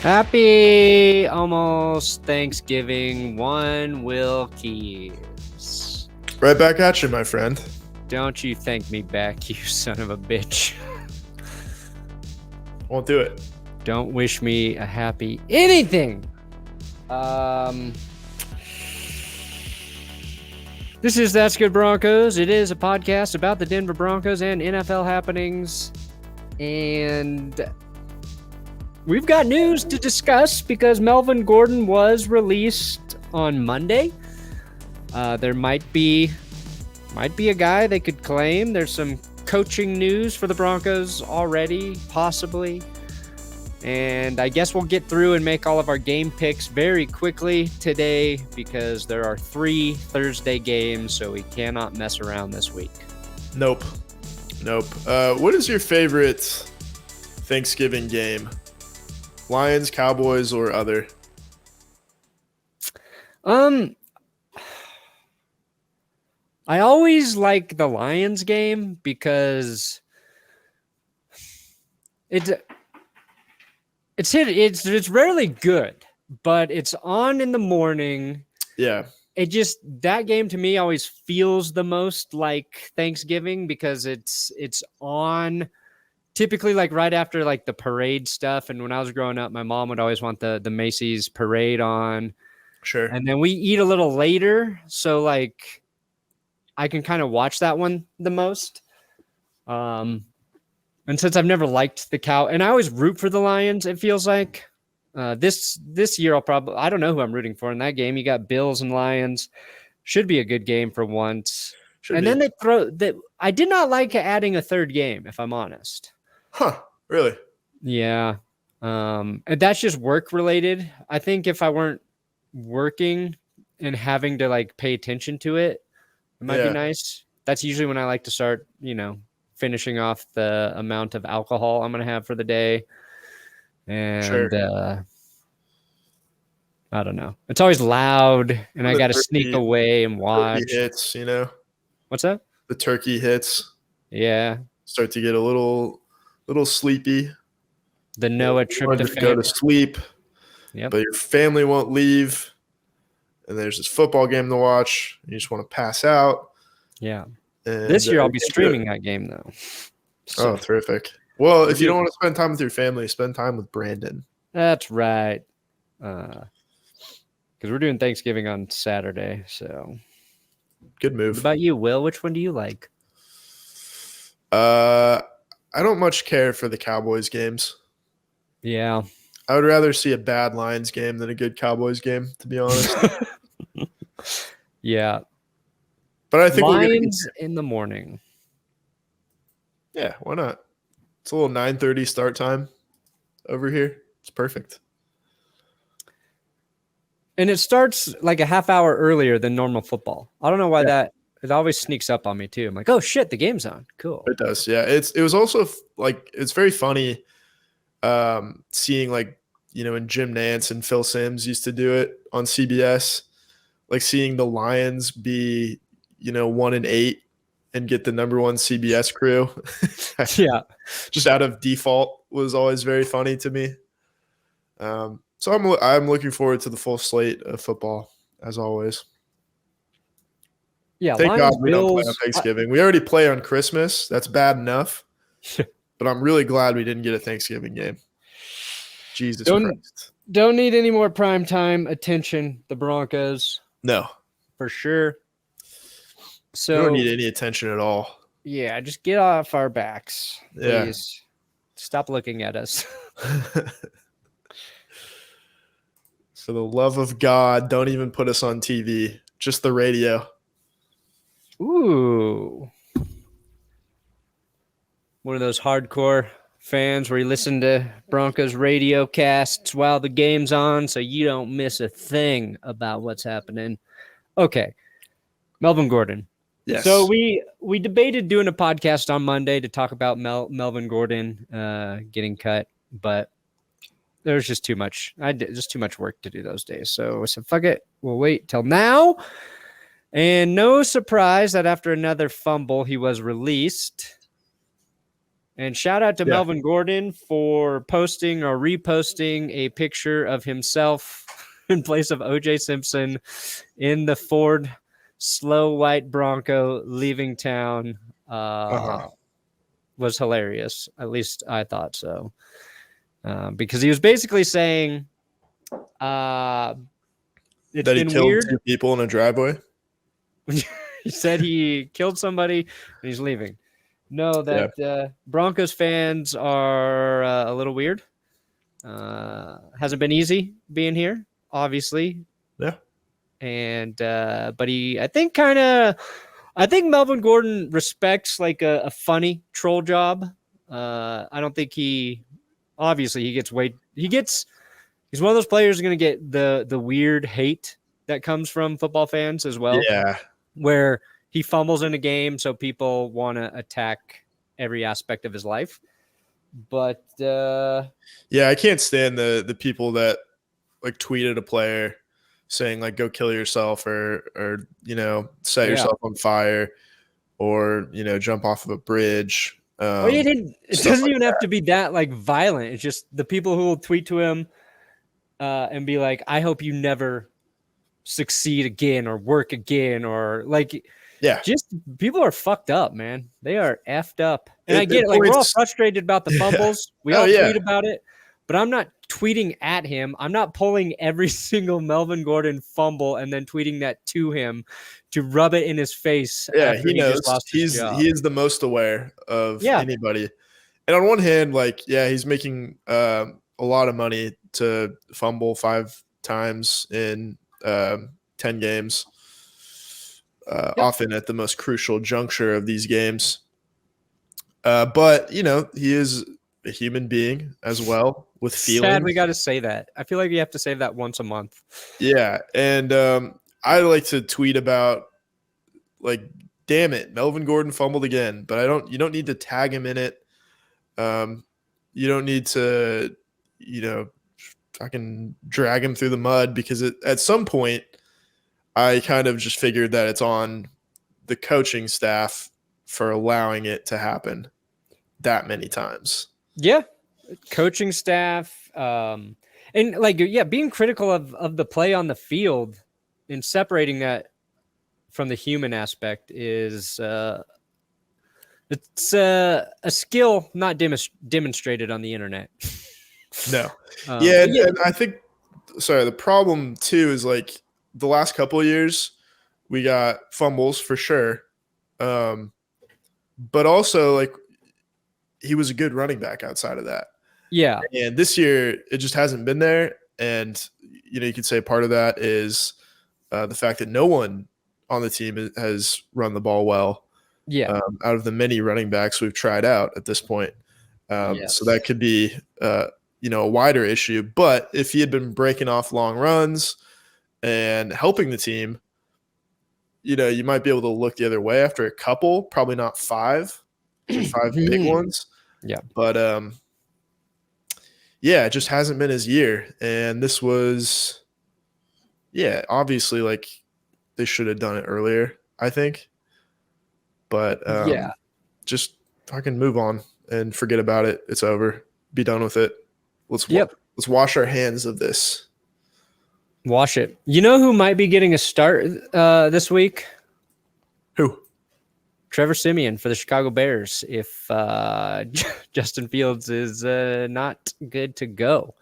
Happy almost Thanksgiving, one Will Keys. Right back at you, my friend. Don't you thank me back, you son of a bitch. Won't do it. Don't wish me a happy anything. This is That's Good Broncos. It is a podcast about the Denver Broncos and NFL happenings. And we've got news to discuss because Melvin Gordon was released on Monday. There might be a guy they could claim. There's some coaching news for the Broncos already, possibly. And I guess we'll get through and make all of our game picks very quickly today because there are 3 Thursday games, so we cannot mess around this week. Nope. What is your favorite Thanksgiving game? Lions, Cowboys, or other? I always like the Lions game because it's rarely good, but it's on in the morning. Yeah. That game to me always feels the most like Thanksgiving because it's on typically like right after like the parade stuff. And when I was growing up, my mom would always want the Macy's parade on. Sure. And then we eat a little later. So like I can kind of watch that one the most. And since I've never liked the cow, and I always root for the Lions, it feels like this year I don't know who I'm rooting for in that game. You got Bills and Lions. Should be a good game for once. Then they throw that. I did not like adding a third game, if I'm honest. Huh? Really? Yeah. And that's just work related. I think if I weren't working and having to like pay attention to it, it might be nice. That's usually when I like to start, finishing off the amount of alcohol I'm going to have for the day. And sure. I don't know. It's always loud and I got to sneak away and watch. Turkey hits, What's that? The turkey hits. Yeah. Start to get a little sleepy. The Noah trip to go to sleep. Yep. But your family won't leave. And there's this football game to watch. You just want to pass out. Yeah. And this year I'll be streaming that game though. So. Oh, terrific. Well, if you don't want to spend time with your family, spend time with Brandon. That's right. Because we're doing Thanksgiving on Saturday. So good move. What about you, Will? Which one do you like? I don't much care for the Cowboys games. Yeah. I would rather see a bad Lions game than a good Cowboys game, to be honest. Yeah. But I think Lions in the morning. Yeah, why not? It's a little 9:30 start time over here. It's perfect. And it starts like a half hour earlier than normal football. I don't know why it always sneaks up on me too. I'm like, oh shit, the game's on. Cool. It does. Yeah. It was also like, it's very funny seeing like, when Jim Nantz and Phil Simms used to do it on CBS, like seeing the Lions be, 1-8 and get the number 1 CBS crew. Yeah. Just out of default was always very funny to me. So I'm looking forward to the full slate of football as always. Yeah. Thank Lions, God we don't play on Thanksgiving. We already play on Christmas. That's bad enough. But I'm really glad we didn't get a Thanksgiving game. Jesus Christ. Don't need any more primetime attention, the Broncos. No. For sure. So we don't need any attention at all. Yeah, just get off our backs. Please. Yeah. Stop looking at us. For the love of God, don't even put us on TV. Just the radio. Ooh. One of those hardcore fans where you listen to Broncos radio casts while the game's on so you don't miss a thing about what's happening. Okay. Melvin Gordon. Yes. So we debated doing a podcast on Monday to talk about Melvin Gordon getting cut, but there was just too much. Just too much work to do those days. So I said, fuck it. We'll wait till now. And no surprise that after another fumble, he was released. And shout out to Yeah. Melvin Gordon for posting or reposting a picture of himself in place of OJ Simpson in the Ford slow white Bronco leaving town. Was hilarious. At least I thought so. Because he was basically saying it's That he been killed weird. 2 people in a driveway. He said he killed somebody and he's leaving. No, that Broncos fans are a little weird. Hasn't been easy being here, obviously. Yeah. And but I think Melvin Gordon respects like a funny troll job. I don't think he's one of those players who's going to get the weird hate that comes from football fans as well. Yeah. Where he fumbles in a game, so people want to attack every aspect of his life. But yeah, I can't stand the people that like tweeted a player saying like go kill yourself or set yourself on fire or jump off of a bridge. It doesn't even have to be that like violent. It's just the people who will tweet to him and be like, I hope you never succeed again or work again or like just people are fucked up, man. They are effed up. And I get it. Like we're all frustrated about the fumbles. We all tweet about it, but I'm not tweeting at him. I'm not pulling every single Melvin Gordon fumble and then tweeting that to him to rub it in his face. Yeah, he knows. He is the most aware of anybody. And on one hand, like, he's making a lot of money to fumble 5 times in 10 games. Often at the most crucial juncture of these games. But, he is a human being as well with feelings. Sad we got to say that. I feel like you have to say that once a month. Yeah. And I like to tweet about, like, damn it, Melvin Gordon fumbled again. But you don't need to tag him in it. You don't need to, fucking drag him through the mud because at some point, I kind of just figured that it's on the coaching staff for allowing it to happen that many times. Yeah. Coaching staff. And like, being critical of the play on the field and separating that from the human aspect is it's a skill not demonstrated on the internet. No. And I think, the problem too is like, the last couple of years, we got fumbles for sure. But also, like, he was a good running back outside of that. Yeah. And this year, it just hasn't been there. And, you could say part of that is the fact that no one on the team has run the ball well. Yeah. Out of the many running backs we've tried out at this point. So that could be, a wider issue. But if he had been breaking off long runs and helping the team, you might be able to look the other way after a couple, probably not 5 big ones. Yeah. But it just hasn't been his year. And this was, obviously like they should have done it earlier, I think. But just fucking move on and forget about it. It's over. Be done with it. Let's wash our hands of this. Wash it. You know who might be getting a start this week? Who? Trevor Siemian for the Chicago Bears if Justin Fields is not good to go.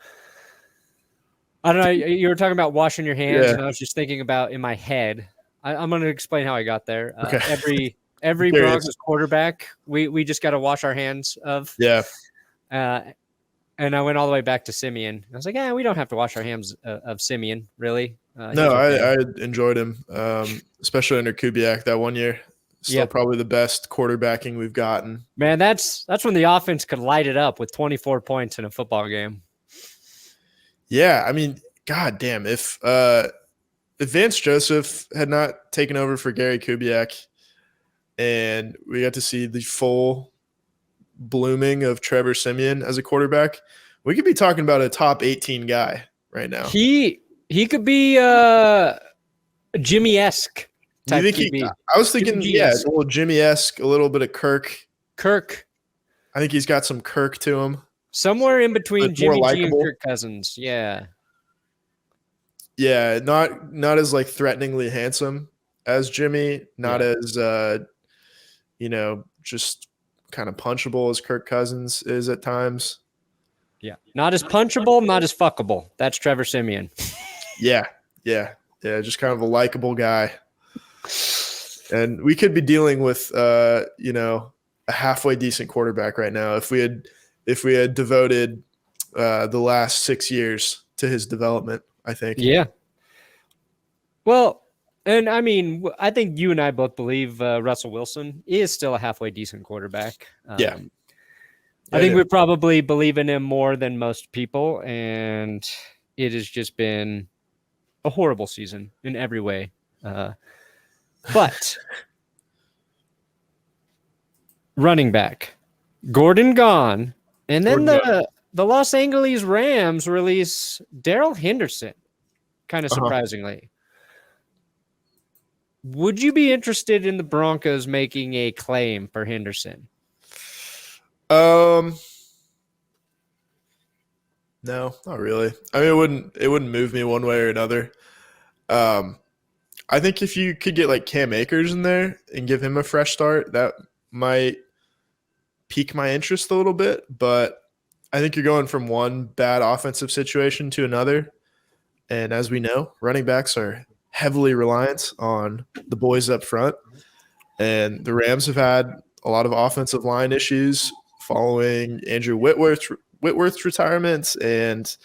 I don't know. You were talking about washing your hands, and I was just thinking about in my head. I'm going to explain how I got there. Okay. Every Broncos quarterback, we just got to wash our hands of. Yeah. And I went all the way back to Siemian. I was like, we don't have to wash our hands of Siemian, really. No, I enjoyed him, especially under Kubiak that one year. Still probably the best quarterbacking we've gotten. Man, that's when the offense could light it up with 24 points in a football game. Yeah, I mean, god damn, if Vance Joseph had not taken over for Gary Kubiak and we got to see the full blooming of Trevor Siemian as a quarterback, we could be talking about a top 18 guy right now. He could be Jimmy-esque type QB. I was thinking, a little Jimmy-esque, a little bit of Kirk. I think he's got some Kirk to him. Somewhere in between But more Jimmy G and likable. Kirk Cousins. Yeah. Yeah, not as like threateningly handsome as Jimmy, not as just kind of punchable as Kirk Cousins is at times. Yeah. Not as punchable, not as fuckable. That's Trevor Siemian. Yeah. Just kind of a likable guy. And we could be dealing with a halfway decent quarterback right now if we had devoted the last 6 years to his development, I think. Yeah. Well, and I mean, I think you and I both believe Russell Wilson is still a halfway decent quarterback. Yeah. I think we probably believe in him more than most people, and it has just been a horrible season in every way. But running back, Gordon gone, and then the Los Angeles Rams release Darrell Henderson, kind of surprisingly. Would you be interested in the Broncos making a claim for Henderson? No, not really. I mean, it wouldn't move me one way or another. I think if you could get like Cam Akers in there and give him a fresh start, that might pique my interest a little bit. But I think you're going from one bad offensive situation to another. And as we know, running backs are heavily reliant on the boys up front. And the Rams have had a lot of offensive line issues following Andrew Whitworth's retirement and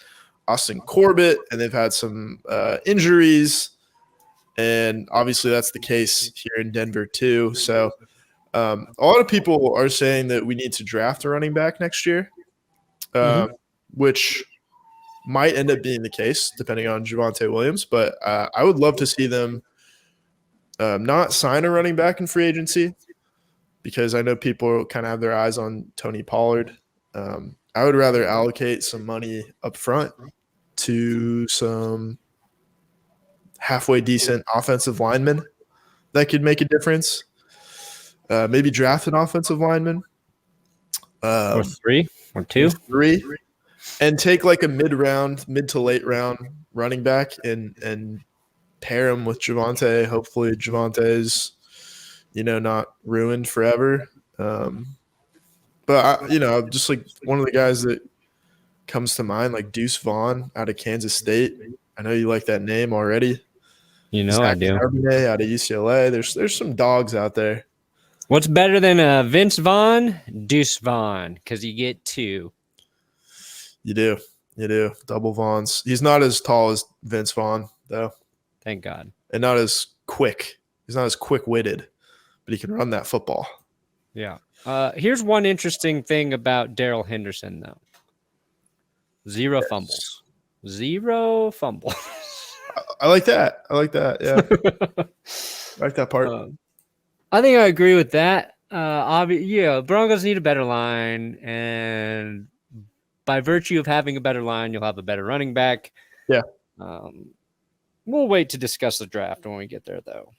Austin Corbett, and they've had some injuries. And obviously that's the case here in Denver too. So a lot of people are saying that we need to draft a running back next year, which might end up being the case depending on Javonte Williams. But I would love to see them not sign a running back in free agency because I know people kind of have their eyes on Tony Pollard. I would rather allocate some money up front to some halfway decent offensive linemen that could make a difference. Maybe draft an offensive lineman. Or three or two. Three. And take like a mid to late round running back and pair him with Javonte. Hopefully Javonte's, not ruined forever. But just like one of the guys that comes to mind, like Deuce Vaughn out of Kansas State. I know you like that name already. I do. Charbonnet out of UCLA. There's some dogs out there. What's better than Vince Vaughn? Deuce Vaughn, because you get two. You do. Double Vaughns. He's not as tall as Vince Vaughn, though. Thank God. And not as quick. He's not as quick-witted, but he can run that football. Yeah. Here's one interesting thing about Darrell Henderson, though. Zero fumbles. I like that. Yeah. I like that part. I think I agree with that. Broncos need a better line, and by virtue of having a better line, you'll have a better running back. Yeah. We'll wait to discuss the draft when we get there, though.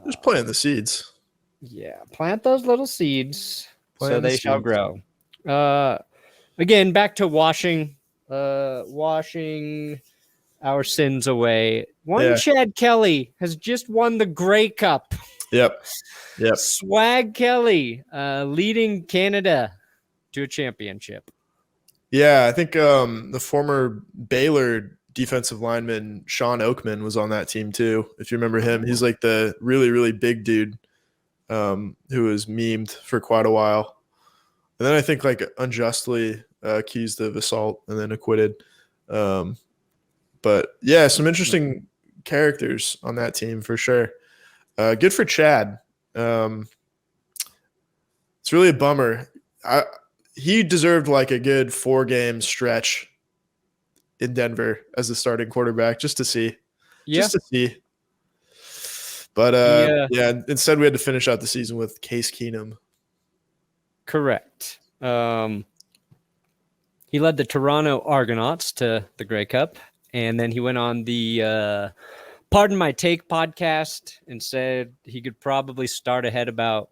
Just planting the seeds. Yeah, plant those little seeds so they shall grow. Again, back to washing our sins away. Chad Kelly has just won the Grey Cup. Yep. Swag Kelly leading Canada to a championship. Yeah, I think the former Baylor defensive lineman Sean Oakman was on that team too. If you remember him, he's like the really, really big dude who was memed for quite a while. And then I think like unjustly accused of assault and then acquitted. But yeah, some interesting characters on that team for sure. Good for Chad. It's really a bummer. He deserved like a good 4-game stretch in Denver as a starting quarterback just to see. But instead we had to finish out the season with Case Keenum. Correct. He led the Toronto Argonauts to the Grey Cup, and then he went on the Pardon My Take podcast and said he could probably start ahead about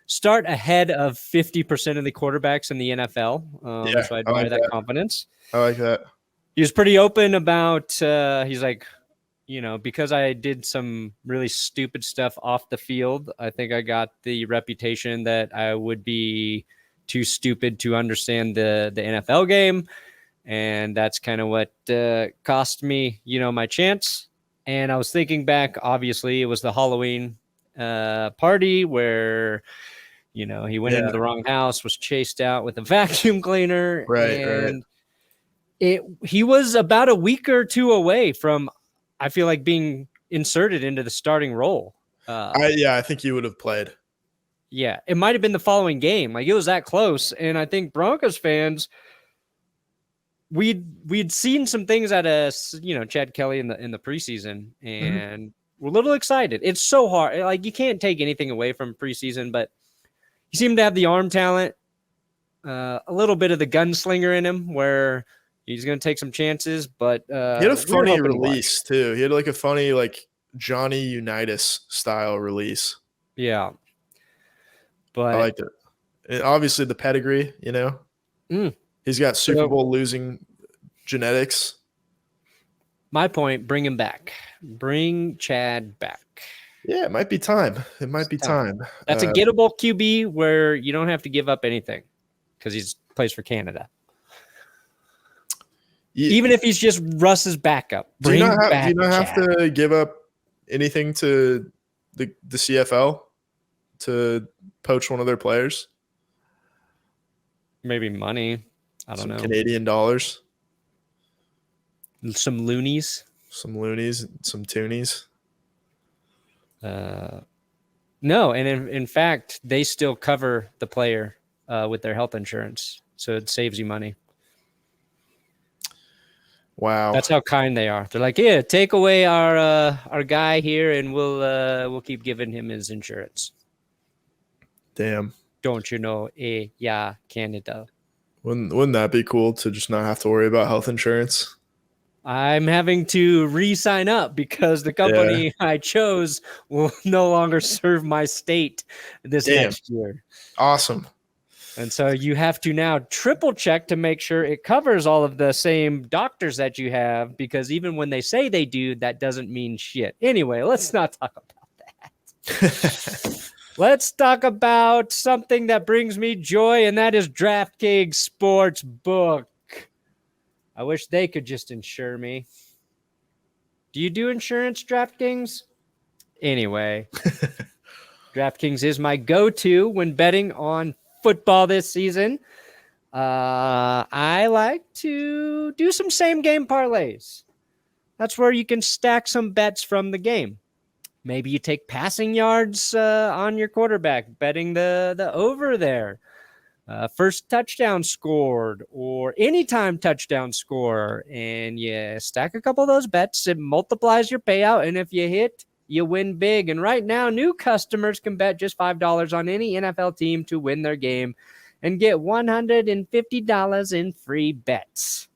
start ahead of 50% of the quarterbacks in the NFL. So I admire that confidence. I like that. He was pretty open about, he's like, because I did some really stupid stuff off the field, I think I got the reputation that I would be too stupid to understand the NFL game. And that's kind of what cost me, my chance. And I was thinking back, obviously, it was the Halloween party where, he went into the wrong house, was chased out with a vacuum cleaner. Right. He was about a week or two away from, I feel like, being inserted into the starting role. I think he would have played. Yeah, it might have been the following game. Like, it was that close. And I think Broncos fans, we'd seen some things out of Chad Kelly in the preseason, and we're a little excited. It's so hard. Like, you can't take anything away from preseason, but he seemed to have the arm talent, a little bit of the gunslinger in him, where he's going to take some chances. But he had a funny release too. He had like a funny Johnny Unitas style release. Yeah, but I liked it. And obviously the pedigree, he's got Super Bowl losing genetics. My point: bring him back. Bring Chad back. Yeah, it might be time. Time. That's a gettable QB where you don't have to give up anything because he plays for Canada. Even if he's just Russ's backup. Do you not have to give up anything to the CFL to poach one of their players? Maybe money. I don't know. Canadian dollars. Some loonies. Some toonies. No, and in fact, they still cover the player with their health insurance, so it saves you money. Wow, that's how kind they are. They're like, yeah, take away our guy here, and we'll keep giving him his insurance. Damn, don't you know? Yeah, Canada. Wouldn't that be cool to just not have to worry about health insurance? I'm having to re-sign up because the company I chose will no longer serve my state this next year. Awesome. And so you have to now triple check to make sure it covers all of the same doctors that you have, because even when they say they do, that doesn't mean shit. Anyway, let's not talk about that. Let's talk about something that brings me joy, and that is DraftKings Sportsbook. I wish they could just insure me. Do you do insurance, DraftKings? Anyway, DraftKings is my go-to when betting on football this season. I like to do some same-game parlays. That's where you can stack some bets from the game. Maybe you take passing yards on your quarterback, betting the over there. First touchdown scored or anytime touchdown score, and you stack a couple of those bets. It multiplies your payout, and if you hit, you win big. And right now, new customers can bet just $5 on any NFL team to win their game and get $150 in free bets.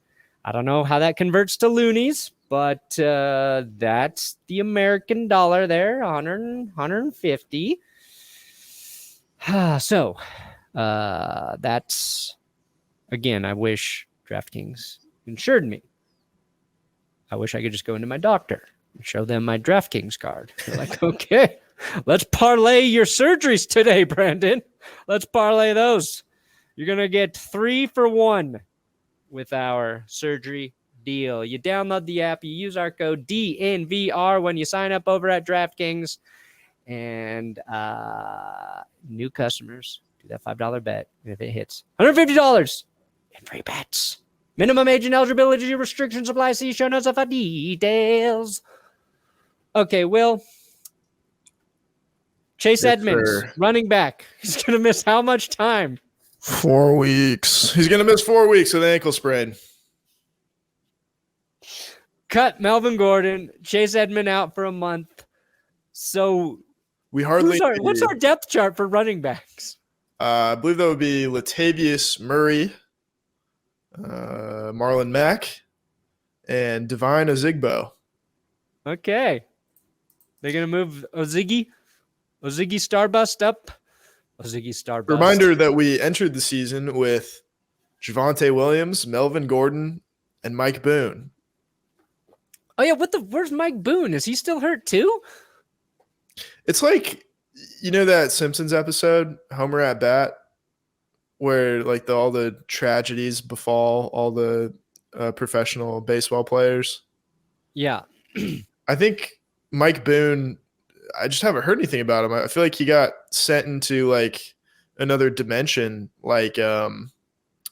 I don't know how that converts to loonies, but that's the American dollar there, 150. So that's, again, I wish DraftKings insured me. I wish I could just go into my doctor and show them my DraftKings card. They're like, okay, let's parlay your surgeries today, Brandon. Let's parlay those. You're going to get 3 for 1 with our surgery deal. You download the app, you use our code DNVR when you sign up over at DraftKings, and new customers do that $5 bet, and if it hits, $150 in free bets. Minimum age and eligibility restrictions apply. See show notes for details. Okay, Will. Chase Edmonds, running back. He's going to miss how much time? 4 weeks. He's going to miss 4 weeks with ankle sprain. Cut Melvin Gordon, Chase Edmonds out for a month. So what's our depth chart for running backs? I believe that would be Latavius Murray, Marlon Mack, and Divine Ozigbo. Okay. They're going to move Oziggy Starbust up Ziggy Starbust. Reminder that we entered the season with Javonte Williams, Melvin Gordon, and Mike Boone. Oh yeah, where's Mike Boone? Is he still hurt too? It's like, that Simpsons episode, Homer at Bat, where like all the tragedies befall all the professional baseball players. Yeah. I think Mike Boone, I just haven't heard anything about him. I feel like he got sent into like another dimension, like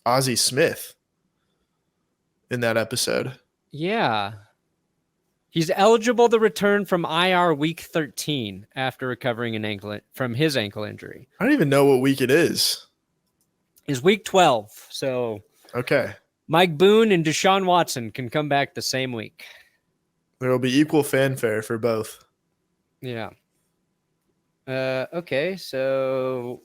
Ozzie Smith in that episode. Yeah. He's eligible to return from IR week 13 after recovering from his ankle injury. I don't even know what week it is. Is week 12. So okay. Mike Boone and Deshaun Watson can come back the same week. There will be equal fanfare for both. Yeah. Okay, so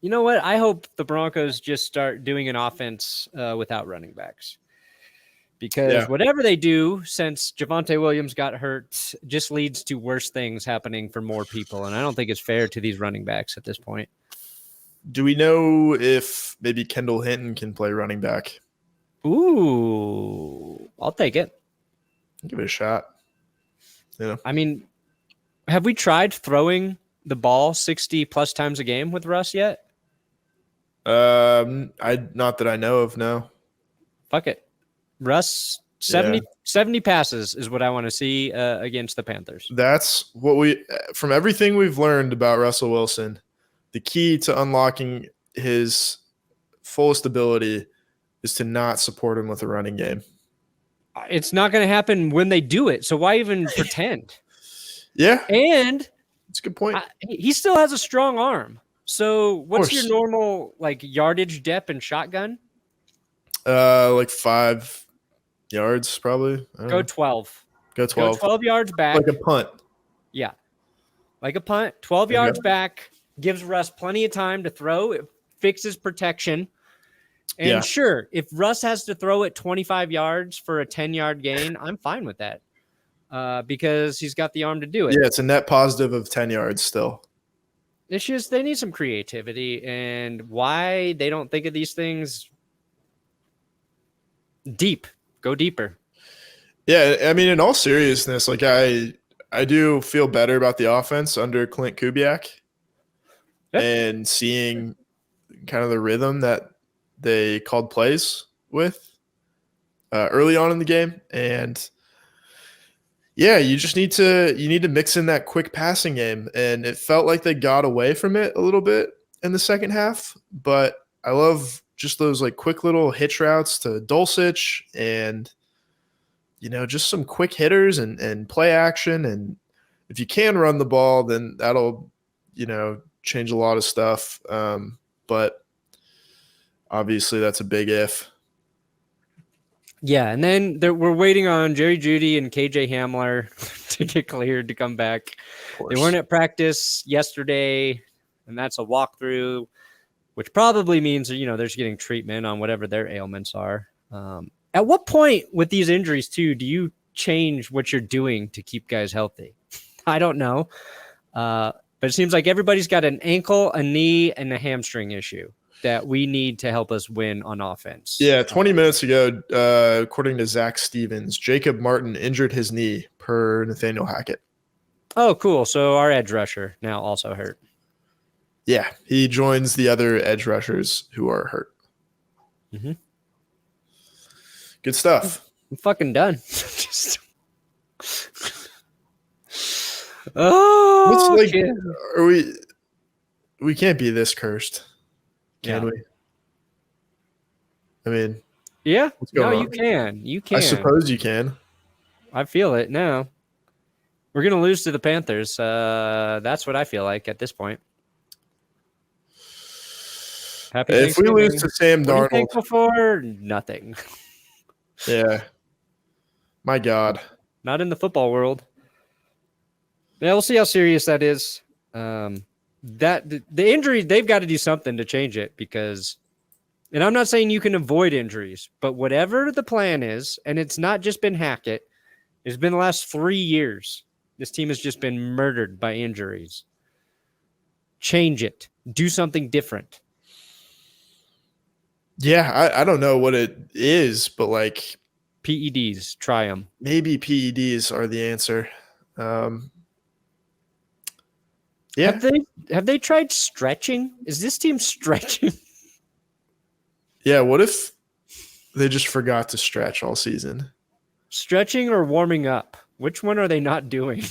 you know what? I hope the Broncos just start doing an offense without running backs. Because whatever they do since Javonte Williams got hurt just leads to worse things happening for more people. And I don't think it's fair to these running backs at this point. Do we know if maybe Kendall Hinton can play running back? Ooh, I'll take it. Give it a shot. I mean, have we tried throwing the ball 60 plus times a game with Russ yet? Not that I know of, no. Fuck it. Russ, 70 passes is what I want to see against the Panthers. That's what from everything we've learned about Russell Wilson, the key to unlocking his fullest ability is to not support him with a running game. It's not going to happen when they do it. So why even pretend? Yeah. And it's a good point. He still has a strong arm. So what's your normal like yardage depth and shotgun? Like 5 yards probably. Go 12. Go 12. Go 12 yards back. Like a punt. Yeah. Like a punt. 12 yards back. Gives Russ plenty of time to throw. It fixes protection. And sure, if Russ has to throw it 25 yards for a 10-yard gain, I'm fine with that. Because he's got the arm to do it. Yeah, it's a net positive of 10 yards still. It's just they need some creativity, and why they don't think of these things deep. Go deeper. Yeah, I mean, in all seriousness, like I do feel better about the offense under Clint Kubiak and seeing kind of the rhythm that they called plays with early on in the game. And yeah, you need to mix in that quick passing game. And it felt like they got away from it a little bit in the second half, but I love just those like quick little hitch routes to Dulcich and, just some quick hitters and play action. And if you can run the ball, then that'll, change a lot of stuff. But obviously that's a big if. Yeah, and then we're waiting on Jerry Jeudy and KJ Hamler to get cleared to come back. They weren't at practice yesterday, and that's a walkthrough, which probably means, they're just getting treatment on whatever their ailments are. At what point with these injuries, too, do you change what you're doing to keep guys healthy? I don't know. But it seems like everybody's got an ankle, a knee, and a hamstring issue that we need to help us win on offense. Yeah, 20 minutes ago, according to Zach Stevens, Jacob Martin injured his knee per Nathaniel Hackett. Oh, cool. So our edge rusher now also hurt. Yeah, he joins the other edge rushers who are hurt. Mm-hmm. Good stuff. I'm fucking done. Oh, are we can't be this cursed. Can we? I mean, yeah. What's going on? You can. You can. I suppose you can. I feel it now. We're gonna lose to the Panthers. That's what I feel like at this point. Happy if we lose to Sam Darnold, what are you thankful for? Nothing. Yeah. My God. Not in the football world. Yeah, we'll see how serious that is. That the injury, they've got to do something to change it because, and I'm not saying you can avoid injuries, but whatever the plan is, and it's not just been Hackett, it's been the last 3 years. This team has just been murdered by injuries. Change it. Do something different. Yeah, I don't know what it is, but like PEDs, try them. maybe PEDs are the answer. Yeah. Have they tried stretching? Is this team stretching? Yeah, what if they just forgot to stretch all season? Stretching or warming up? Which one are they not doing?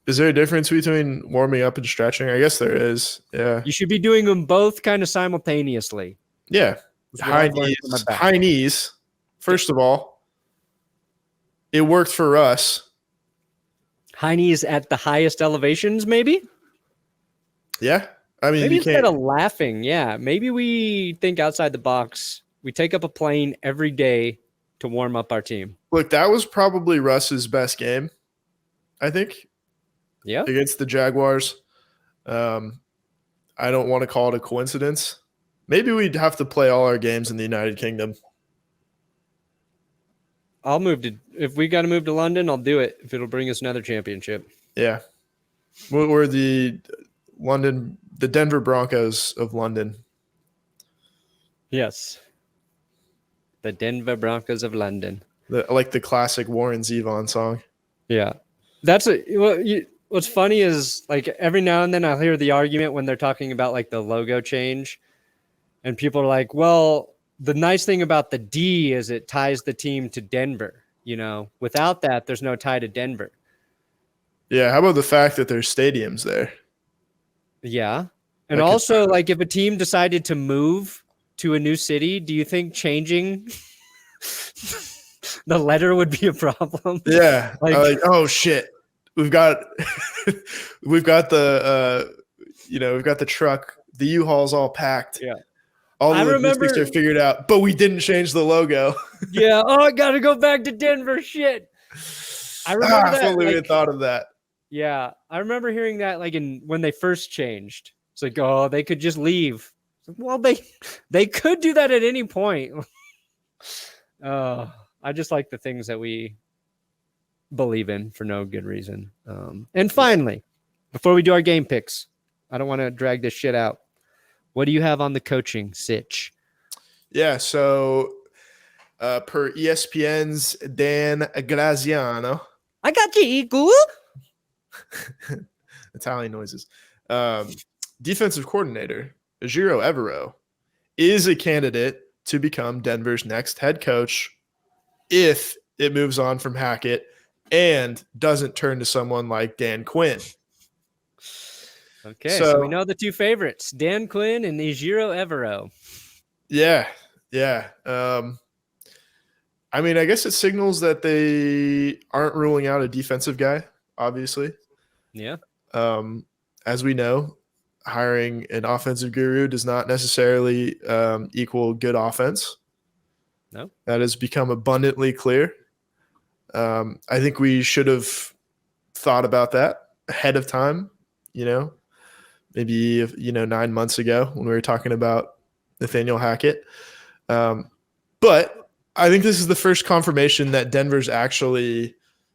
Is there a difference between warming up and stretching? I guess there is. Yeah. You should be doing them both kind of simultaneously. Yeah. That's what I've learned from my back. High knees. First of all, it worked for us. High knees at the highest elevations, maybe? Yeah. I mean, Maybe you instead can't. of laughing, yeah. Maybe we think outside the box. We take up a plane every day to warm up our team. Look, that was probably Russ's best game, I think, Yeah. against the Jaguars. I don't want to call it a coincidence. Maybe we'd have to play all our games in the United Kingdom. I'll move to, if we got to move to London, I'll do it if it'll bring us another championship. Yeah. We're the Denver Broncos of London. Yes. The Denver Broncos of London. Like the classic Warren Zevon song. Yeah. What's funny is like every now and then I'll hear the argument when they're talking about like the logo change. And people are like, well, the nice thing about the D is it ties the team to Denver. You know, without that, there's no tie to Denver. Yeah. How about the fact that there's stadiums there? Yeah. And also, like, if a team decided to move to a new city, do you think changing the letter would be a problem? Yeah. Like, oh shit. We've got the we've got the truck. The U-Haul's all packed. Yeah. All the logistics are figured out, but we didn't change the logo. Yeah. Oh, I got to go back to Denver. Shit. I remember that. If only we had thought of that. Yeah. I remember hearing that like when they first changed. It's like, oh, they could just leave. Well, they could do that at any point. I just like the things that we believe in for no good reason. And finally, before we do our game picks, I don't want to drag this shit out. What do you have on the coaching sitch? Yeah, so per ESPN's Dan Graziano. I got you, Eagle. Italian noises. Defensive coordinator, Ejiro Evero, is a candidate to become Denver's next head coach if it moves on from Hackett and doesn't turn to someone like Dan Quinn. Okay, so we know the two favorites, Dan Quinn and Ejiro Evero. Yeah. I mean, I guess it signals that they aren't ruling out a defensive guy, obviously. Yeah. As we know, hiring an offensive guru does not necessarily equal good offense. No. That has become abundantly clear. I think we should have thought about that ahead of time, maybe 9 months ago when we were talking about Nathaniel Hackett. But I think this is the first confirmation that Denver's actually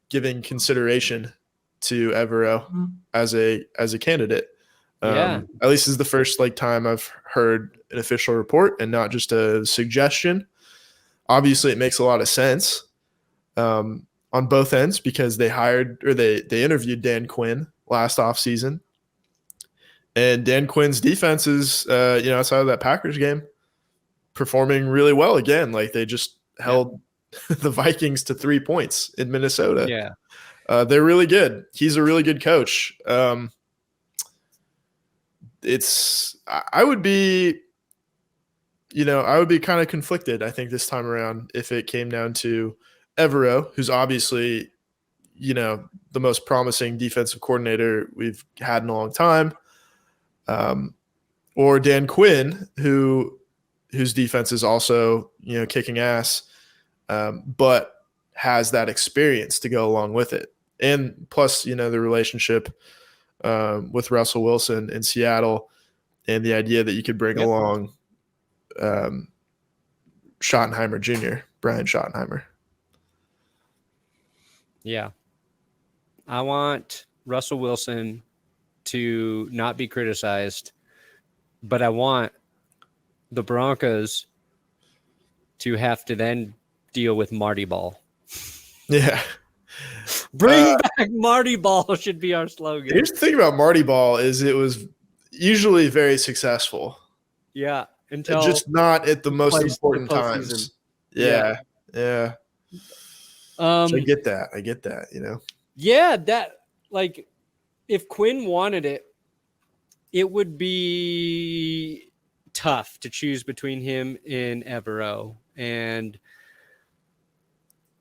giving consideration to Evero as a candidate. At least this is the first time I've heard an official report and not just a suggestion. Obviously, it makes a lot of sense on both ends because they interviewed Dan Quinn last offseason. And Dan Quinn's defense is, outside of that Packers game, performing really well again. Like they just held the Vikings to 3 points in Minnesota. Yeah. They're really good. He's a really good coach. I would be kind of conflicted, I think, this time around if it came down to Evero, who's obviously, the most promising defensive coordinator we've had in a long time, or Dan Quinn, whose defense is also, kicking ass, but has that experience to go along with it. And plus, the relationship with Russell Wilson in Seattle and the idea that you could bring along Schottenheimer Jr., Brian Schottenheimer. Yeah. I want Russell Wilson to not be criticized, but I want the Broncos to have to then deal with Marty Ball. Yeah. Bring back Marty Ball should be our slogan. Here's the thing about Marty Ball is it was usually very successful. Yeah. Until just not at the most plays the important postseason. times. Yeah. So I get that, you know. Yeah, that like if Quinn wanted it, it would be tough to choose between him and Evero. And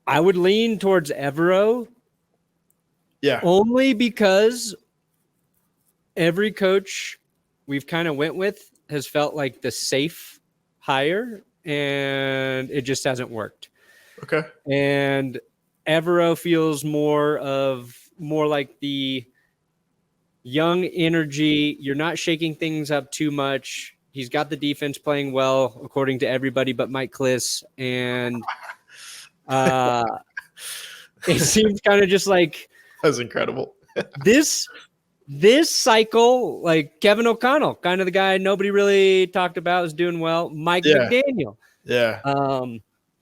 I would lean towards Evero. Yeah. Only because every coach we've kind of went with has felt like the safe hire, and it just hasn't worked. Okay. And Evero feels more like the young energy. You're not shaking things up too much. He's got the defense playing well, according to everybody but Mike Kliss. And it seems kind of just like that's incredible. this cycle, like Kevin O'Connell, kind of the guy nobody really talked about, is doing well. Mike McDaniel. Yeah.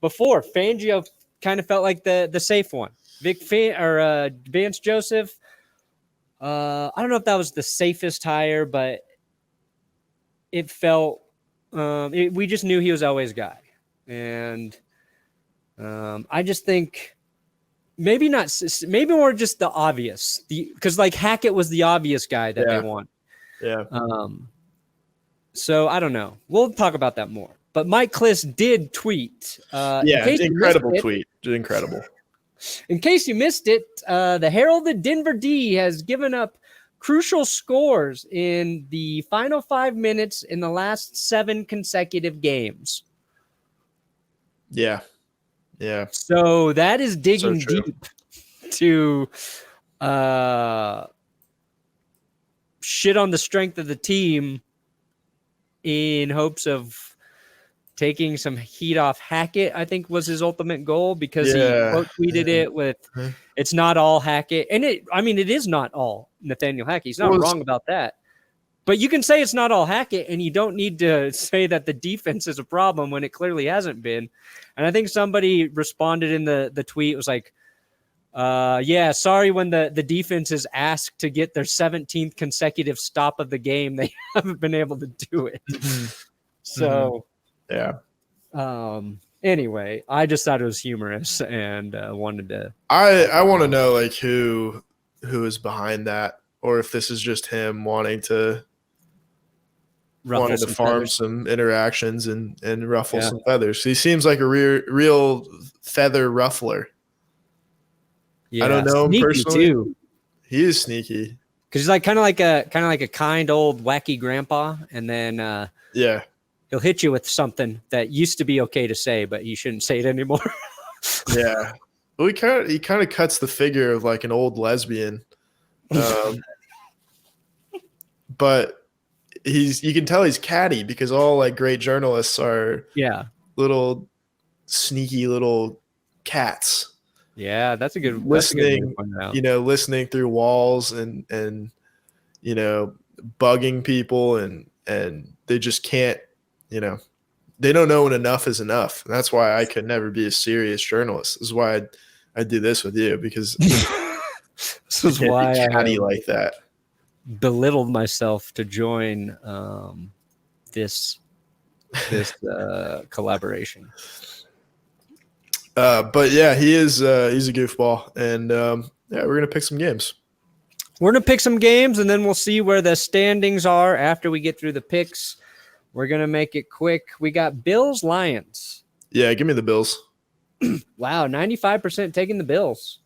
Before Fangio kind of felt like the safe one. Vance Joseph. I don't know if that was the safest hire, but it felt we just knew he was always a guy. And I just think maybe more just the obvious, because like Hackett was the obvious guy that they want. Yeah. So I don't know. We'll talk about that more. But Mike Kliss did tweet. Incredible tweet. Incredible. In case you missed it, the heralded Denver D has given up crucial scores in the final 5 minutes in the last 7 consecutive games. Yeah. Yeah. So that is digging deep to shit on the strength of the team in hopes of taking some heat off Hackett, I think was his ultimate goal, because he quote tweeted it with, "It's not all Hackett." And it is not all Nathaniel Hackett. He's not wrong about that. But you can say it's not all Hackett, and you don't need to say that the defense is a problem when it clearly hasn't been. And I think somebody responded in the tweet. It was like, sorry when the defense is asked to get their 17th consecutive stop of the game, they haven't been able to do it. So, yeah. Anyway, I just thought it was humorous and wanted to. I want to know like who is behind that, or if this is just him wanting to farm some interactions and ruffle some feathers. He seems like a real feather ruffler. Yeah, I don't know him personally. Too. He is sneaky because he's like kind of like a kind old wacky grandpa, and then he'll hit you with something that used to be okay to say, but you shouldn't say it anymore. Yeah, well, he kind of cuts the figure of like an old lesbian, but you can tell he's catty because all like great journalists are little sneaky little cats. Yeah, that's a good listening. Listening through walls and bugging people and they just can't. They don't know when enough is enough. And that's why I could never be a serious journalist. This is why I do this with you, because this is why I catty like that. Belittled myself to join this collaboration. But yeah, he's a goofball, and we're gonna pick some games. We're gonna pick some games, and then we'll see where the standings are after we get through the picks. We're gonna make it quick. We got Bills Lions. Yeah, give me the Bills. Wow, 95% taking the Bills.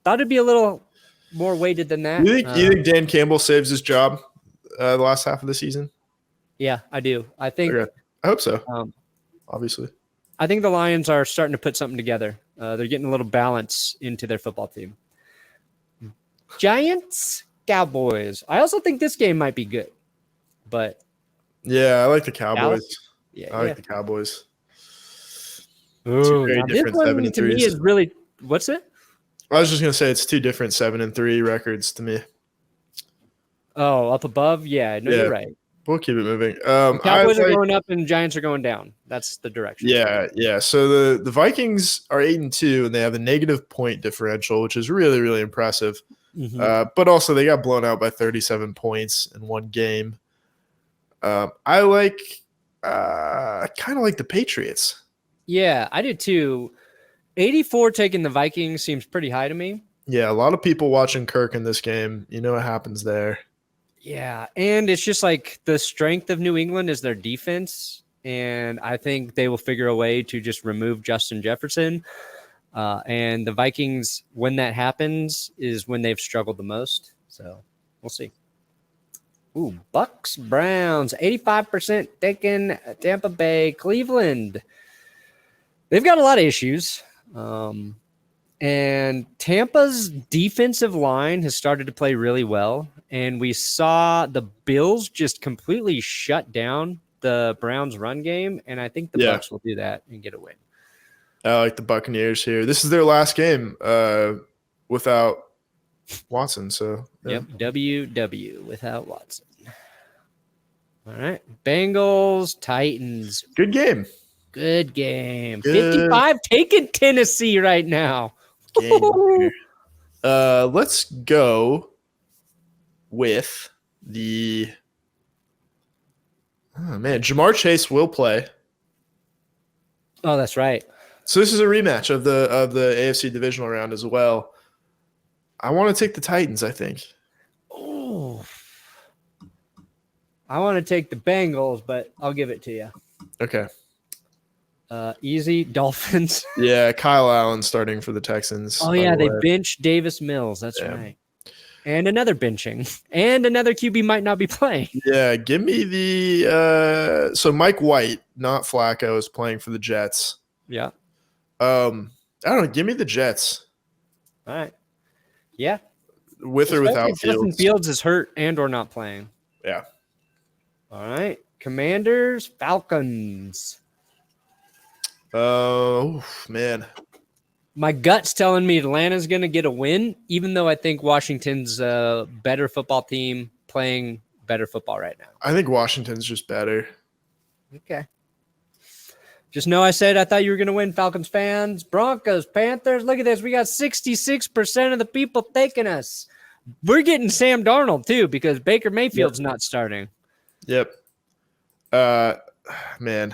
Thought it'd be a little more weighted than that. You think Dan Campbell saves his job the last half of the season? Yeah, I do. I think. Okay. I hope so. Obviously. I think the Lions are starting to put something together. They're getting a little balance into their football team. Giants, Cowboys. I also think this game might be good, but yeah, I like the Cowboys. Yeah, I like the Cowboys. Ooh, this one to me is really. What's it? I was just gonna say it's 2 different 7-3 records to me. Oh, up above? Yeah, no, Yeah. you're right. We'll keep it moving. The Cowboys are going up and Giants are going down. That's the direction. Yeah. So the Vikings are 8-2, and they have a negative point differential, which is really, really impressive. Mm-hmm. But also they got blown out by 37 points in one game. I kind of like the Patriots. Yeah, I do too. 84 taking the Vikings seems pretty high to me. Yeah, a lot of people watching Kirk in this game. You know what happens there. Yeah, and it's just like the strength of New England is their defense, and I think they will figure a way to just remove Justin Jefferson. And the Vikings, when that happens, is when they've struggled the most. So we'll see. Ooh, Bucks, Browns, 85% taking Tampa Bay, Cleveland. They've got a lot of issues. And Tampa's defensive line has started to play really well. And we saw the Bills just completely shut down the Browns run game. And I think the Bucks will do that and get a win. I like the Buccaneers here. This is their last game without Watson. So Yep, WW without Watson. All right, Bengals, Titans. Good game. Good game. 55 taking Tennessee right now. Game. Let's go with the. Oh man, Jamar Chase will play. Oh, that's right. So this is a rematch of the AFC divisional round as well. I want to take the Titans, I think. Oh. I want to take the Bengals, but I'll give it to you. Okay. Easy, Dolphins. Yeah, Kyle Allen starting for the Texans. Oh, yeah, they benched Davis Mills. That's right. And another benching. And another QB might not be playing. Yeah, give me the so Mike White, not Flacco, is playing for the Jets. Yeah. I don't know. Give me the Jets. All right. Yeah. With or without Fields. Justin Fields is hurt and or not playing. Yeah. All right. Commanders, Falcons. Oh, man. My gut's telling me Atlanta's going to get a win, even though I think Washington's a better football team playing better football right now. I think Washington's just better. Okay. Just know I said I thought you were going to win, Falcons fans. Broncos, Panthers, look at this. We got 66% of the people taking us. We're getting Sam Darnold, too, because Baker Mayfield's not starting. Yep. Man.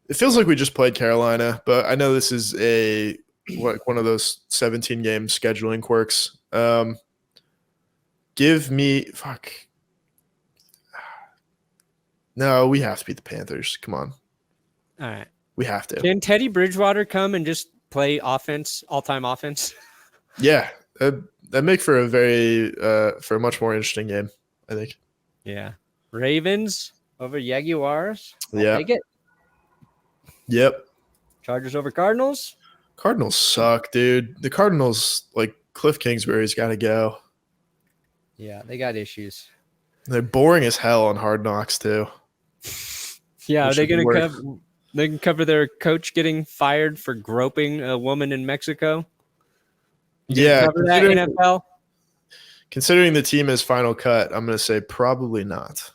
It feels like we just played Carolina, but I know this is one of those 17-game scheduling quirks. Give me – fuck. No, we have to beat the Panthers. Come on. All right. We have to. Can Teddy Bridgewater come and just play offense, all-time offense? Yeah. That'd make for a much more interesting game, I think. Yeah. Ravens over Jaguars. Yeah. Take it. Yep. Chargers over Cardinals. Cardinals suck, dude. The Cardinals, like Cliff Kingsbury's got to go. Yeah, they got issues. They're boring as hell on Hard Knocks too. Yeah, are they going to cover? They can cover their coach getting fired for groping a woman in Mexico. Yeah, cover that NFL. Considering the team is Final Cut, I'm going to say probably not.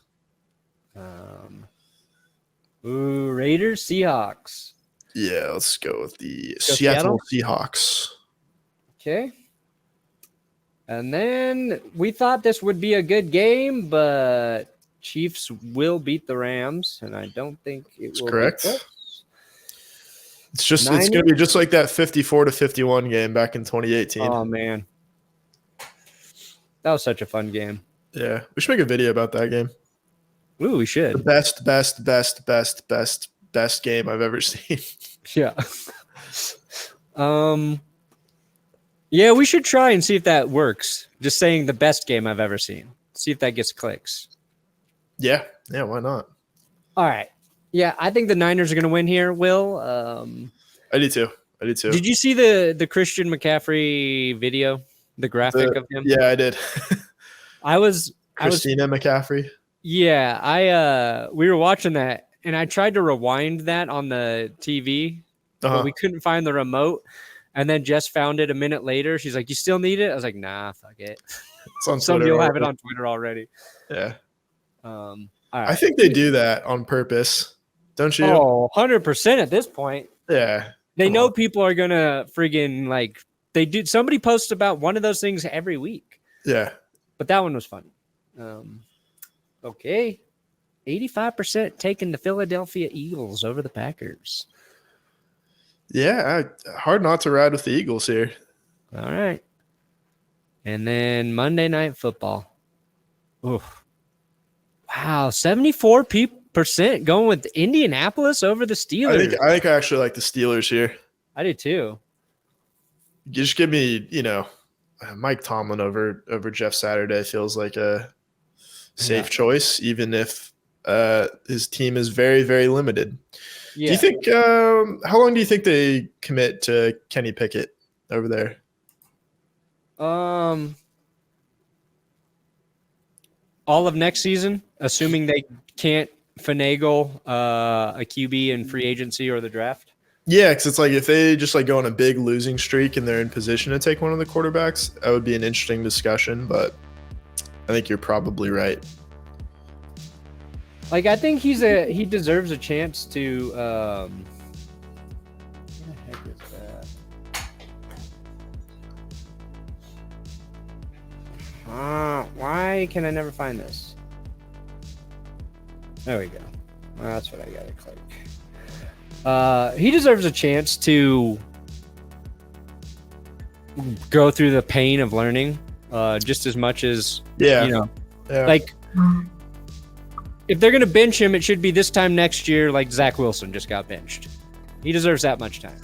Raiders, Seahawks. Yeah, let's go with the Seattle Seahawks. Okay. And then we thought this would be a good game, but Chiefs will beat the Rams, and I don't think it will. Correct. It's going to be just like that 54-51 game back in 2018. Oh man. That was such a fun game. Yeah. We should make a video about that game. Ooh, we should. The best game I've ever seen. Yeah. Yeah, we should try and see if that works. Just saying the best game I've ever seen. See if that gets clicks. Yeah, why not? All right. Yeah, I think the Niners are going to win here, Will. I do too. Did you see the Christian McCaffrey video? The graphic of him? Yeah, I did. Christina McCaffrey? Yeah, we were watching that, and I tried to rewind that on the TV, but we couldn't find the remote. and then just found it a minute later. She's like, "You still need it?" I was like, "Nah, fuck it." It's on Somebody Twitter will have it already. on Twitter already. Yeah. All right. I think they do that on purpose. Don't you? Oh, 100% at this point. Yeah. They Come know on. people are gonna friggin' like they do. Somebody posts about one of those things every week. Yeah. But that one was funny. Okay. 85% taking the Philadelphia Eagles over the Packers. Yeah. Hard not to ride with the Eagles here. All right. And then Monday Night Football. Oof. Wow. 74% going with Indianapolis over the Steelers. I think I actually like the Steelers here. I do too. You just give me, Mike Tomlin over Jeff Saturday feels like a safe choice, even if his team is very, very limited. Yeah. Do you think how long do you think they commit to Kenny Pickett over there? All of next season, assuming they can't finagle a QB in free agency or the draft. Yeah, because it's like if they just like go on a big losing streak and they're in position to take one of the quarterbacks, that would be an interesting discussion. But I think you're probably right. Like, I think he deserves a chance to. Where the heck is that? Why can I never find this? There we go. Well, that's what I gotta click. He deserves a chance to go through the pain of learning, just as much as like. If they're going to bench him, it should be this time next year, like Zach Wilson just got benched. He deserves that much time.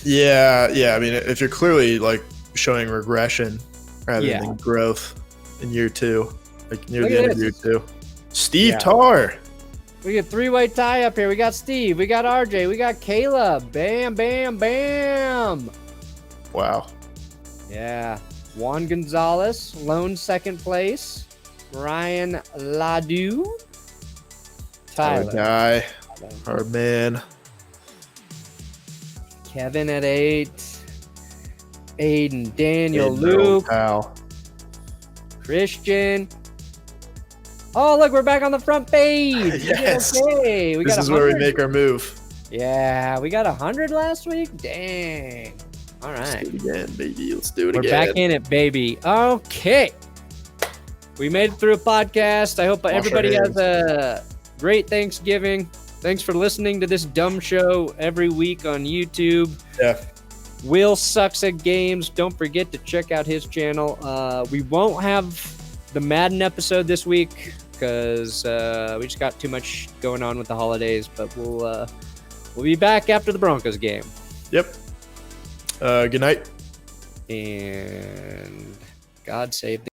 Yeah. I mean, if you're clearly like showing regression rather than growth in year two, like near the end of year two. Steve Tarr. We get three-way tie up here. We got Steve. We got RJ. We got Caleb. Bam, bam, bam. Wow. Yeah. Juan Gonzalez, lone second place. Ryan Ladu. Tyler. Our guy. Our man. Kevin at 8. Aiden, Daniel, Luke. Pal. Christian. Oh, look, we're back on the front page. Yes. Okay. This is where we make our move. Yeah, we got 100 last week. Dang. All right. Let's do it again, baby. Let's do it We're again. back in it, baby. Okay. We made it through a podcast. I hope everybody has a great Thanksgiving. Thanks for listening to this dumb show every week on YouTube. Yeah. Will sucks at games. Don't forget to check out his channel. We won't have the Madden episode this week because we just got too much going on with the holidays. But we'll be back after the Broncos game. Yep. Good night. And God save the